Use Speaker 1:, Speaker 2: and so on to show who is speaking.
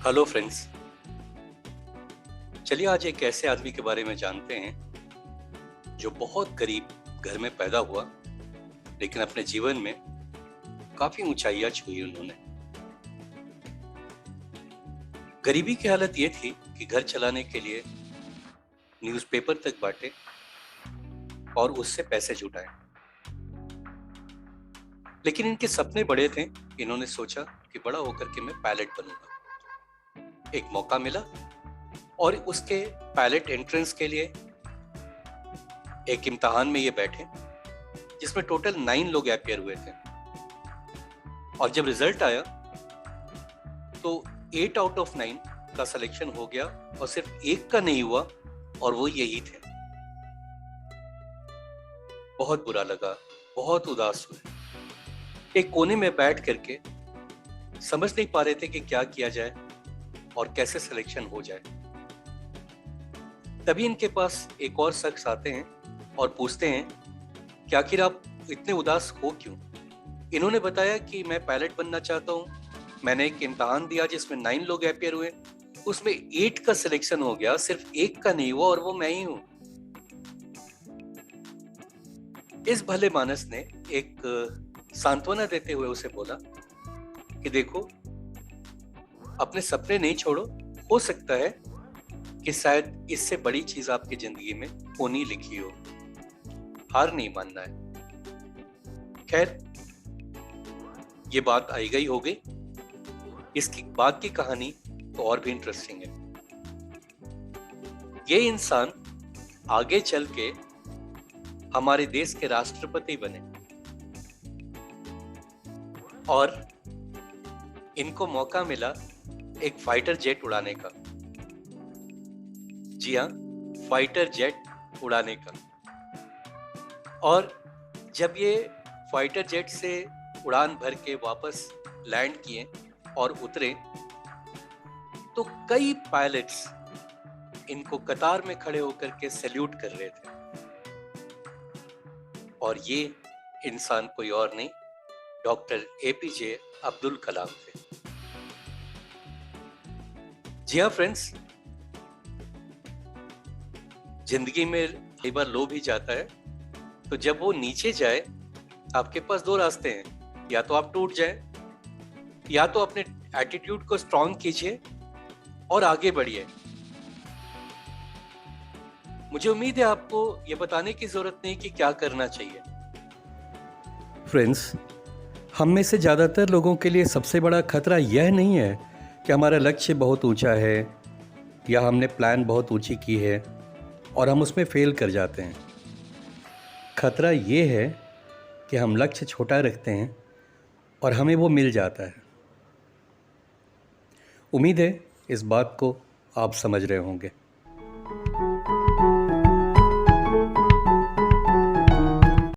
Speaker 1: Hello friends. चलिए आज एक ऐसे आदमी के बारे में जानते हैं जो बहुत गरीब घर में पैदा हुआ, लेकिन अपने जीवन में काफी ऊंचाइयां छुई उन्होंने। गरीबी की हालत ये थी कि घर चलाने के लिए न्यूज़पेपर तक बांटे और उससे पैसे जुटाए। लेकिन इनके सपने बड़े थे। इन्होंने सोचा कि बड़ा होकर के मैं पायलट बनूंगा। एक मौका मिला और उसके पायलट एंट्रेंस के लिए एक इम्तिहान में ये बैठे, जिसमें टोटल 9 लोग अपियर हुए थे। और जब रिजल्ट आया तो 8 आउट ऑफ 9 का सिलेक्शन हो गया और सिर्फ एक का नहीं हुआ, और वो यही थे। बहुत बुरा लगा, बहुत उदास हुए। एक कोने में बैठ करके समझ नहीं पा रहे थे कि क्या किया जाए और कैसे सिलेक्शन हो जाए। तभी इनके पास एक और शख्स आते हैं और पूछते हैं कि आखिर आप इतने उदास हो क्यों। इन्होंने बताया कि मैं पायलट बनना चाहता हूँ। मैंने एक इम्तिहान दिया जिसमें 9 लोग अपियर हुए, उसमें 8 का सिलेक्शन हो गया, सिर्फ एक का नहीं हुआ, और वो मैं ही हूँ। इस भले मानस ने एक सांत्वना देते हुए उसे बोला कि देखो, अपने सपने नहीं छोड़ो। हो सकता है कि शायद इससे बड़ी चीज आपकी जिंदगी में होनी लिखी हो। हार नहीं मानना है। खैर, ये बात आई गई हो गई। इसकी बाद की कहानी तो और भी इंटरेस्टिंग है। ये इंसान आगे चल के हमारे देश के राष्ट्रपति बने और इनको मौका मिला एक फाइटर जेट उड़ाने का। जी हाँ, फाइटर जेट उड़ाने का। और जब ये फाइटर जेट से उड़ान भर के वापस लैंड किए और उतरे, तो कई पायलट्स इनको कतार में खड़े होकर के सैल्यूट कर रहे थे। और ये इंसान कोई और नहीं, डॉक्टर एपीजे अब्दुल कलाम थे। जी हाँ फ्रेंड्स, जिंदगी में कई बार लो भी जाता है, तो जब वो नीचे जाए, आपके पास 2 रास्ते हैं। या तो आप टूट जाए, या तो अपने एटीट्यूड को स्ट्रांग कीजिए और आगे बढ़िए। मुझे उम्मीद है आपको ये बताने की जरूरत नहीं कि क्या करना चाहिए।
Speaker 2: फ्रेंड्स, हम में से ज़्यादातर लोगों के लिए सबसे बड़ा खतरा यह नहीं है कि हमारा लक्ष्य बहुत ऊंचा है या हमने प्लान बहुत ऊंची की है और हम उसमें फेल कर जाते हैं। खतरा ये है कि हम लक्ष्य छोटा रखते हैं और हमें वो मिल जाता है। उम्मीद है इस बात को आप समझ रहे होंगे।